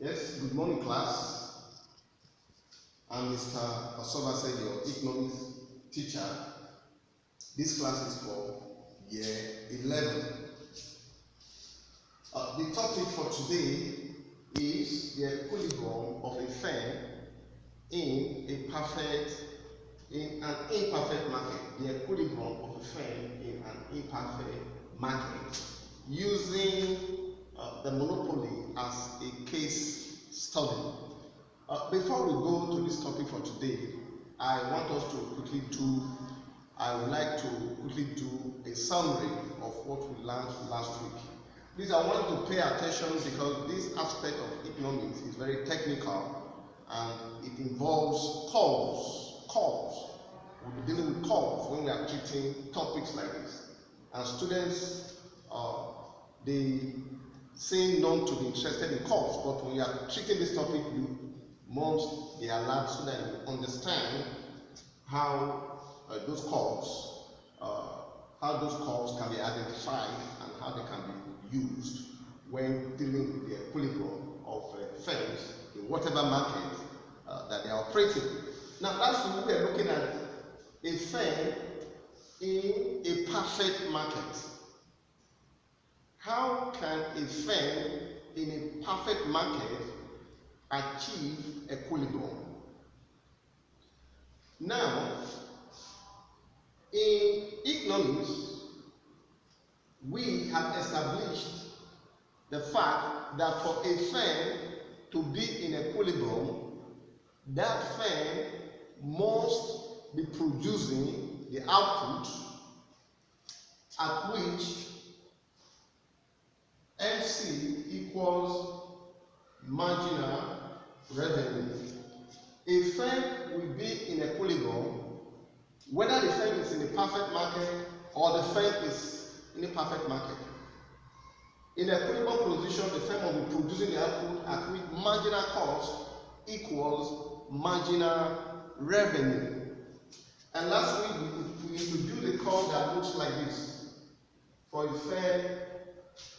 Yes, good morning class. I'm Mr. Osovase, your economics teacher. This class is for year 11. The topic for today is the equilibrium of a firm in an imperfect market. The equilibrium of a firm in an imperfect market using the monopoly as a case study. Before we go to this topic for today, I would like to quickly do a summary of what we learned last week. Please, I want you to pay attention because this aspect of economics is very technical and it involves curves. We'll be dealing with curves when we are treating topics like this. And students, they seem not to be interested in curves, but when you are treating this topic, you must be alert so that you understand how those curves can be identified and how they can be used when dealing with the equilibrium of firms in whatever market that they are operating. Now, last week we were looking at a firm in a perfect market. How can a firm in a perfect market achieve equilibrium? Now, in economics, we have established the fact that for a firm to be in equilibrium, that firm must be producing the output at which MC equals marginal revenue. A firm will be in equilibrium whether the firm is in a perfect market or the firm is in a perfect market. In equilibrium position, the firm will be producing the output at which marginal cost equals marginal revenue. And last week we introduced a curve that looks like this for a firm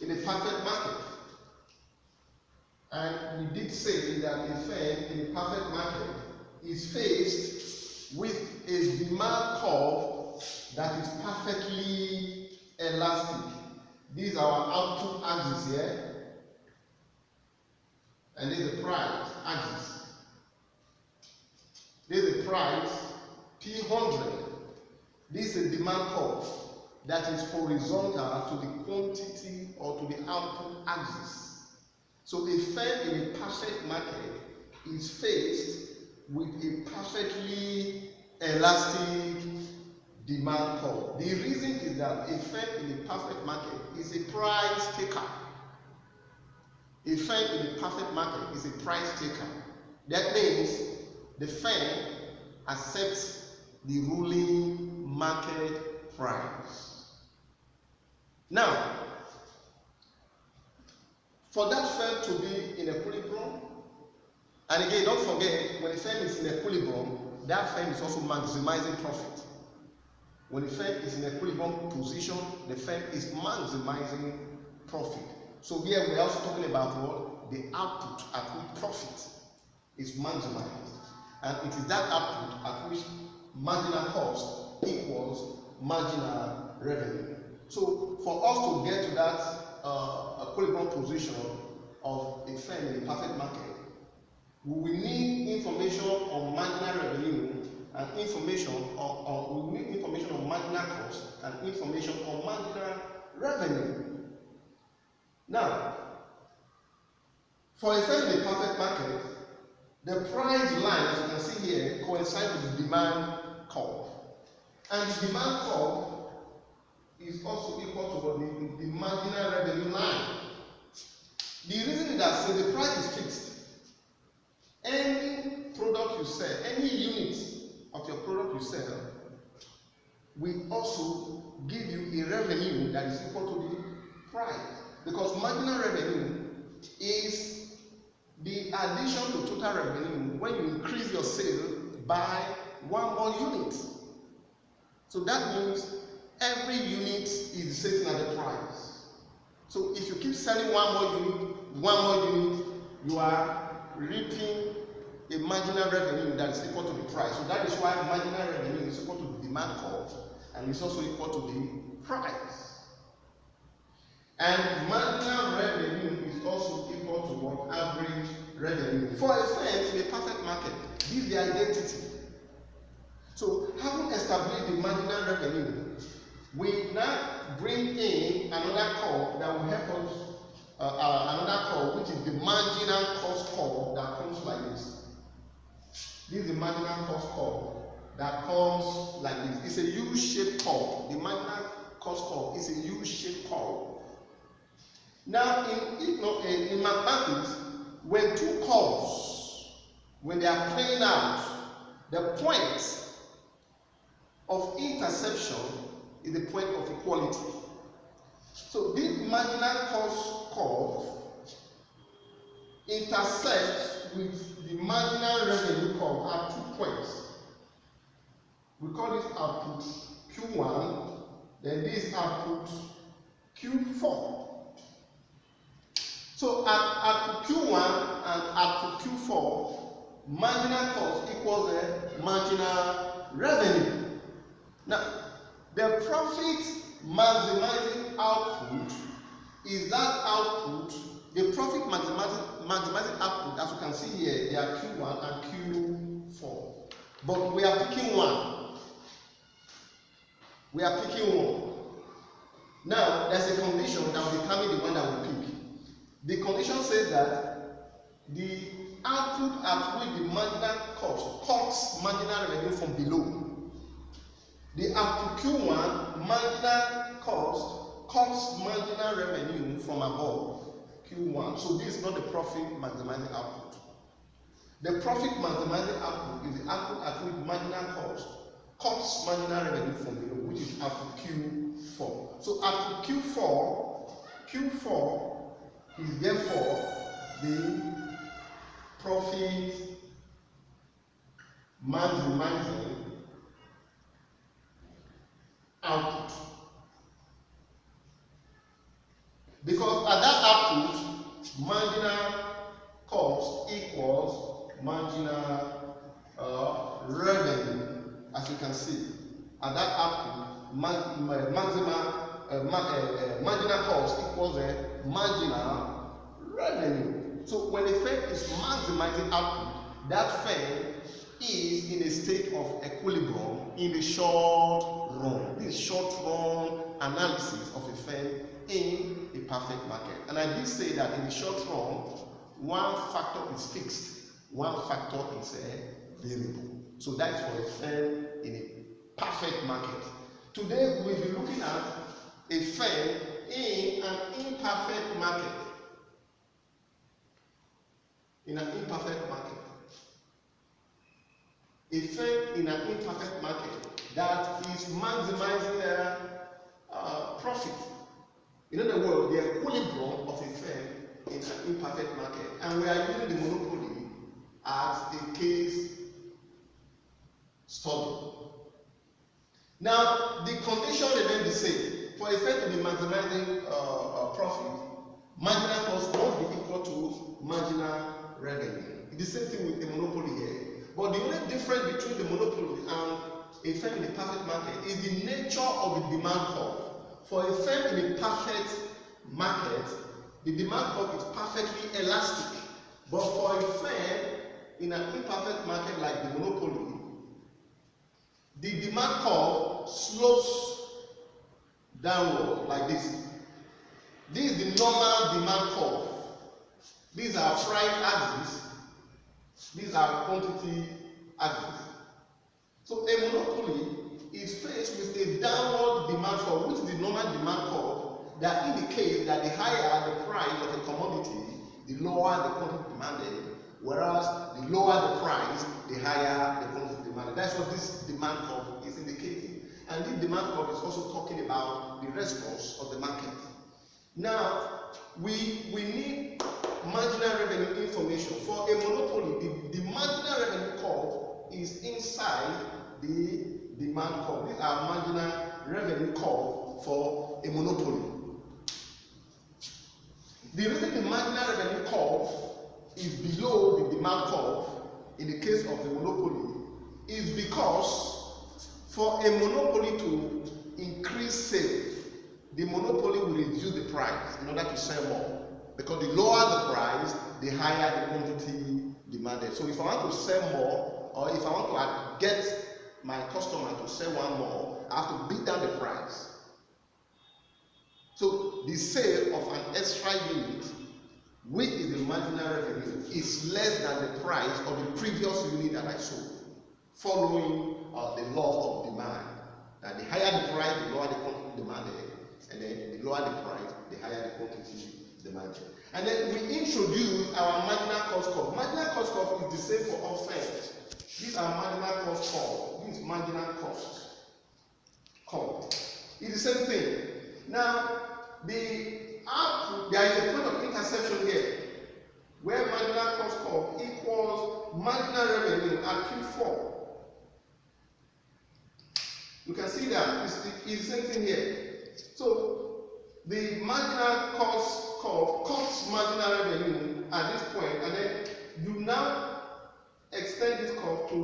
in a perfect market. And we did say that a firm in a perfect market is faced with a demand curve that is perfectly elastic. These are our output axis here, and this is the price axis. This is the price P100. This is a demand curve that is horizontal to the quantity or to the output axis. So a firm in a perfect market is faced with a perfectly elastic demand curve. The reason is that a firm in a perfect market is a price taker. A firm in a perfect market is a price taker. That means the firm accepts the ruling market price. Now, for that firm to be in equilibrium, and again, don't forget, when a firm is in equilibrium, that firm is also maximizing profit. When a firm is in equilibrium position, the firm is maximizing profit. So here we are also talking about what? The output at which profit is maximized. And it is that output at which marginal cost equals marginal revenue. So for us to get to that equilibrium position of a firm in a perfect market, we will need information on marginal revenue and information on we need information on marginal cost and information on marginal revenue. Now, for a firm in a perfect market, the price line, as you can see here, coincides with the demand curve. And the demand curve is also equal to the marginal revenue line. The reason is that since the price is fixed, any product you sell, any unit of your product you sell, will also give you a revenue that is equal to the price. Because marginal revenue is the addition to total revenue when you increase your sale by one more unit. So that means every unit is the same at the price. So if you keep selling one more unit, you are reaping a marginal revenue that is equal to the price. So that is why marginal revenue is equal to the demand curve, and it's also equal to the price. And marginal revenue is also equal to what? Average revenue. For a firm in a perfect market, this is the identity. So having established the marginal revenue, we now bring in another curve that will help us, another curve which is the marginal cost curve that comes like this. This is the marginal cost curve that comes like this. It's a U-shaped curve. The marginal cost curve is a U-shaped curve. Now, in mathematics, when two curves, when they are playing out, the point of intersection is the point of equality. So this marginal cost curve intersects with the marginal revenue curve at 2 points. We call this output Q1, then this output Q4. So at output Q1 and output Q4, marginal cost equals the marginal revenue. Now, the profit maximizing output is that output, the profit maximizing output, as you can see here, they are Q1 and Q4. But we are picking one. We are picking one. Now, there's a condition that will determine the one that we pick. The condition says that the output at which the marginal cost cuts marginal revenue from below. The output Q1 marginal cost cuts marginal revenue from above Q1. So this is not the profit maximizing output. The profit maximizing output is the output at which marginal cost cuts marginal revenue from below, which is output Q4. So output Q4 is therefore the profit maximizing output. Because at that output, marginal cost equals marginal revenue. As you can see, at that output, marginal cost equals a marginal revenue. So when a firm is maximizing output, that firm is in a state of equilibrium in the short run. This is short run analysis of a firm in a perfect market. And I did say that in the short run, one factor is fixed, one factor is a variable. So that's for a firm in a perfect market. Today we'll be looking at a firm in an imperfect market. In an imperfect market. A firm in an imperfect market that is maximizing their profit. In other words, the equilibrium of a firm in an imperfect market. And we are using the monopoly as a case study. Now, the condition remains the same. For a firm to be maximizing profit, marginal cost must be equal to marginal revenue. It's the same thing with the monopoly here. But the only difference between the monopoly and a firm in a perfect market is the nature of the demand curve. For a firm in a perfect market, the demand curve is perfectly elastic. But for a firm in an imperfect market like the monopoly, the demand curve slopes downward like this. This is the normal demand curve. These are price axis. These are quantity axis. So a monopoly is faced with a downward demand curve, which is the normal demand curve that indicates that the higher the price of a commodity, the lower the quantity demanded, whereas the lower the price, the higher the quantity demanded. That's what this demand curve is indicating. And this demand curve is also talking about the response of the market. Now, we need marginal revenue information. For a monopoly, the marginal revenue curve is inside the demand curve. These are marginal revenue curve for a monopoly. The reason the marginal revenue curve is below the demand curve in the case of the monopoly is because for a monopoly to increase sale, the monopoly will reduce the price in order to sell more. Because the lower the price, the higher the quantity demanded. So if I want to sell more, or if I want to get my customer to sell one more, I have to beat down the price. So the sale of an extra unit, which is the marginal revenue, is less than the price of the previous unit that I sold, following the law of demand. That the higher the price, the lower the quantity demanded, and then the lower the price, the higher the quantity demanded. And then we introduce our marginal cost curve. Marginal cost curve is the same for all firms. These are marginal cost curve. This is marginal cost curve. It's the same thing. Now, there is a point of intersection here where marginal cost curve equals marginal revenue at Q4. You can see that it's the same thing here. So the marginal cost curve cuts marginal revenue at this point, and then you now extend this curve to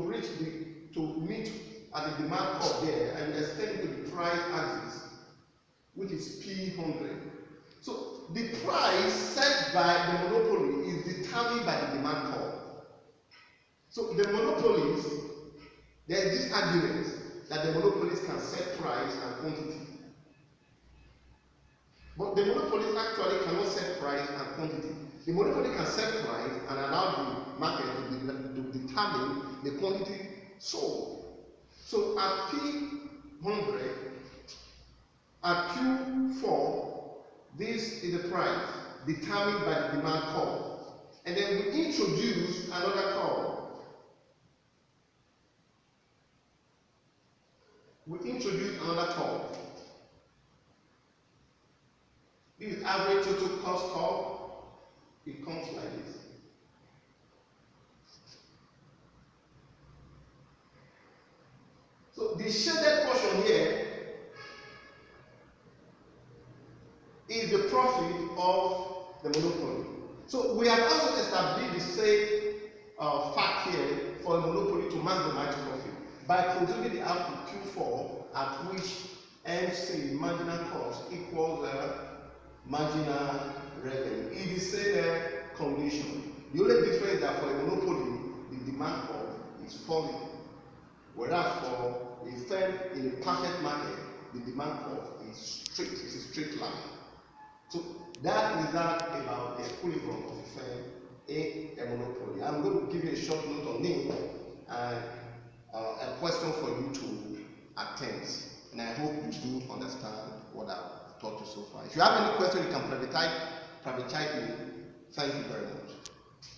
meet at the demand curve there, and extend it to the price axis, which is P100. So the price set by the monopoly is determined by the demand curve. So the monopolies, there is this argument that the monopolies can set price and quantity. But the monopolies actually cannot set price and quantity. The monopoly can set price and allow the market to determine the quantity sold. So at P100, at Q4, this is the price determined by the demand curve. And then we introduce another curve. This is average total cost curve. It comes like this. So the shaded portion here is the profit of the monopoly. So we have also established the same fact here for a monopoly to maximize profit by producing the output Q4 at which MC, marginal cost, equals marginal revenue. In the same condition. The only difference is that for a monopoly, the demand curve is falling, whereas for a firm in a perfect market, the demand curve is straight. It's a straight line. So that is that about the equilibrium of a firm in a monopoly. I'm going to give you a short note on it and a question for you to attend. And I hope you do understand what I've taught you so far. If you have any question, you can private chat me. Thank you very much.